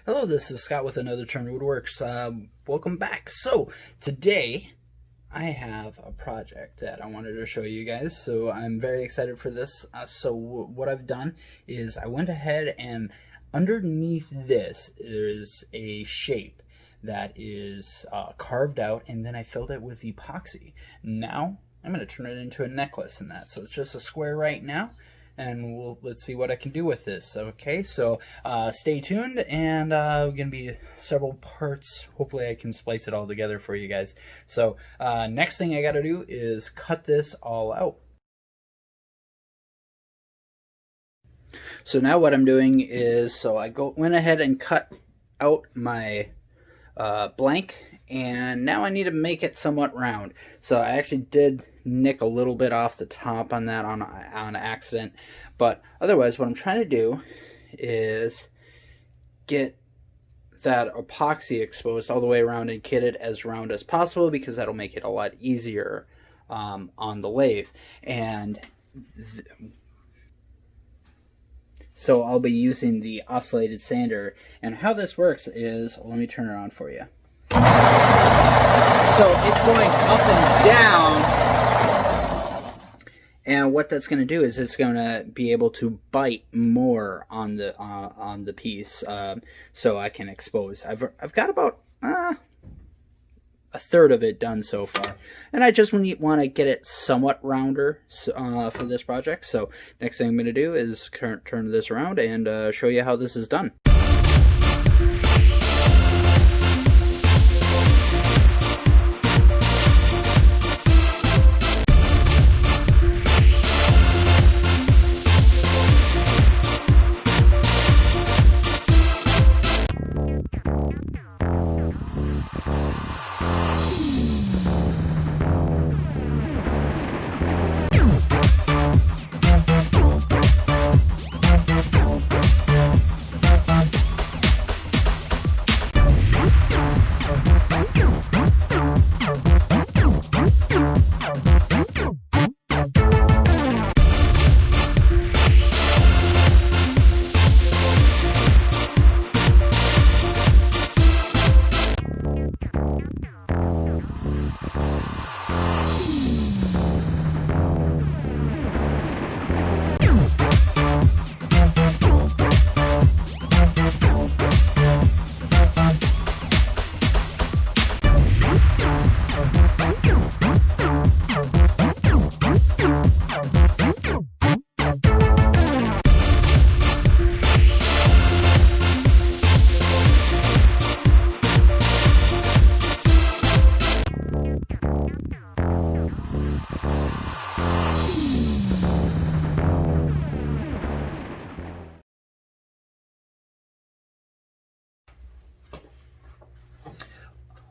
Hello, this is Scott with another Turn Woodworks. Welcome back. So today I have a project that I wanted to show you guys. So I'm very excited for this. What I've done is I went ahead and underneath this there's a shape that is carved out, and then I filled it with epoxy. Now I'm going to turn it into a necklace and that. So it's just a square right now. And let's see what I can do with this. Okay, so stay tuned, and gonna be several parts. Hopefully I can splice it all together for you guys. So next thing I gotta do is cut this all out. So now what I'm doing is, I went ahead and cut out my blank, and now I need to make it somewhat round. So I actually did nick a little bit off the top on that on accident, but otherwise what I'm trying to do is get that epoxy exposed all the way around and get it as round as possible, because that'll make it a lot easier on the lathe. And so I'll be using the oscillated sander, and how this works is, let me turn it on for you. So it's going up and down, and what that's going to do is it's going to be able to bite more on the piece, so I can expose. I've got about a third of it done so far, and I just want to get it somewhat rounder for this project. So next thing I'm going to do is turn this around and show you how this is done.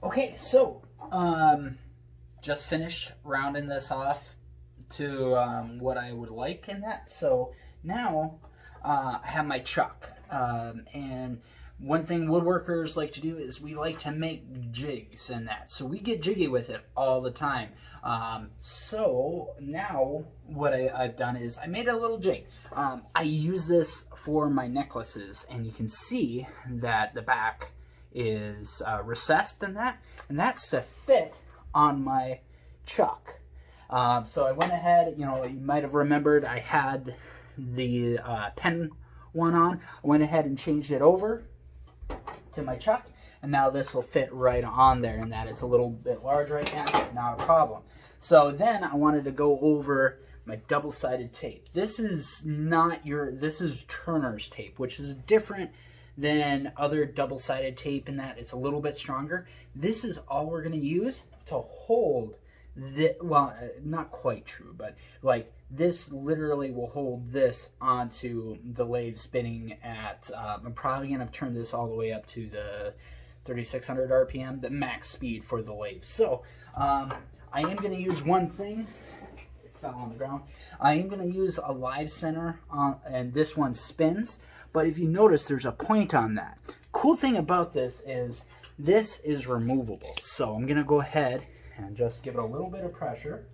Okay, so just finished rounding this off to what I would like in that. So now I have my chuck, and one thing woodworkers like to do is we like to make jigs and that. So we get jiggy with it all the time. So now what I've done is I made a little jig. I use this for my necklaces, and you can see that the back is recessed in that, and that's to fit on my chuck. So I went ahead, you might have remembered I had the pen one on. I went ahead and changed it over to my chuck, and now this will fit right on there, and that is a little bit large right now, not a problem. So then I wanted to go over my double-sided tape. This is this is Turner's tape, which is different than other double-sided tape in that it's a little bit stronger. This is all we're going to use to hold the, well, not quite true, but like this literally will hold this onto the lathe spinning at, I'm probably going to turn this all the way up to the 3600 RPM, the max speed for the lathe. So I am going to use one thing. Fell on the ground. I am going to use a live center and this one spins, but if you notice there's a point on that. Cool thing about this is removable, so I'm going to go ahead and just give it a little bit of pressure.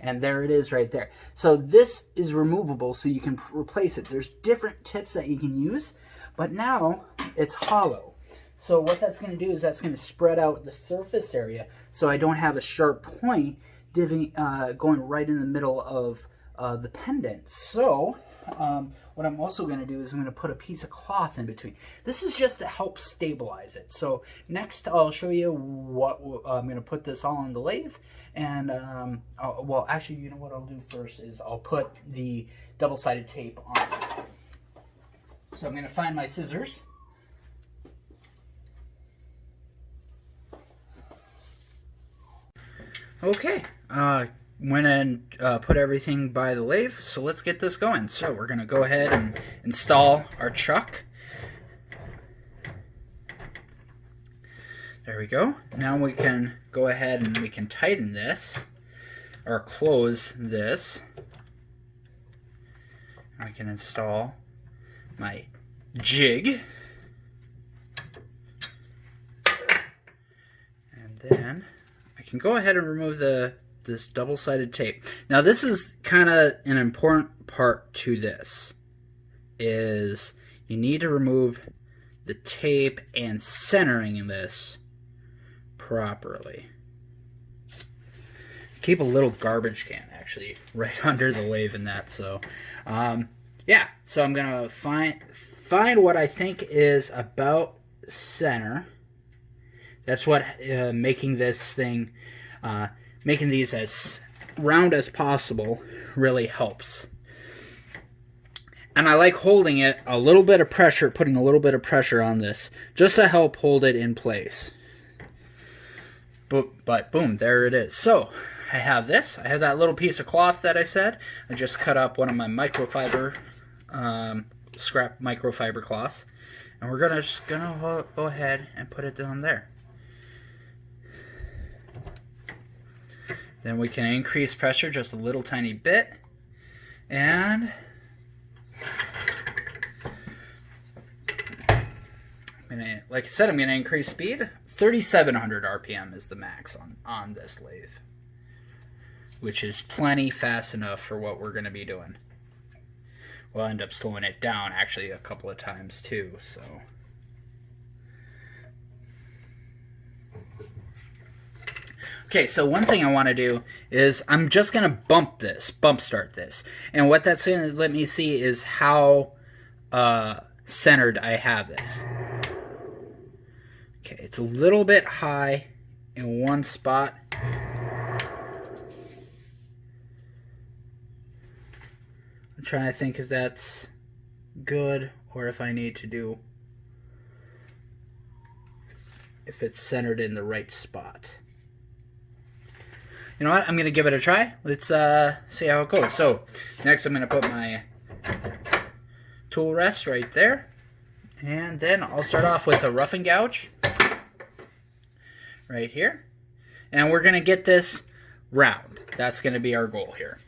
And there it is right there. So this is removable so you can replace it. There's different tips that you can use, but now it's hollow. So what that's going to do is that's going to spread out the surface area so I don't have a sharp point going right in the middle of the pendant. So what I'm also going to do is I'm going to put a piece of cloth in between. This is just to help stabilize it. So next I'll show you what I'm going to put this all on the lathe. And well, actually, you know what I'll do first is I'll put the double-sided tape on. So I'm going to find my scissors. Okay, went and put everything by the lathe, so let's get this going. So we're going to go ahead and install our chuck. There we go. Now we can go ahead and we can tighten this, or close this. I can install my jig. And then I can go ahead and remove this double-sided tape. Now this is kind of an important part to this, is you need to remove the tape and centering this properly. Keep a little garbage can actually right under the lathe in that. So yeah, so I'm gonna find what I think is about center. That's what making this thing, making these as round as possible really helps. And I like holding it a little bit of pressure, putting a little bit of pressure on this, just to help hold it in place. But boom, there it is. So I have this. I have that little piece of cloth that I said. I just cut up one of my microfiber, scrap microfiber cloths. And we're just gonna go ahead and put it down there. Then we can increase pressure just a little tiny bit. And like I said, I'm going to increase speed. 3,700 RPM is the max on this lathe, which is plenty fast enough for what we're going to be doing. We'll end up slowing it down actually a couple of times too. So okay, so one thing I want to do is I'm just going to bump start this. And what that's going to let me see is how centered I have this. Okay, it's a little bit high in one spot. I'm trying to think if that's good or if I need to do, if it's centered in the right spot. You know what? I'm going to give it a try. Let's see how it goes. So next I'm going to put my tool rest right there. And then I'll start off with a rough and gouge right here. And we're going to get this round. That's going to be our goal here.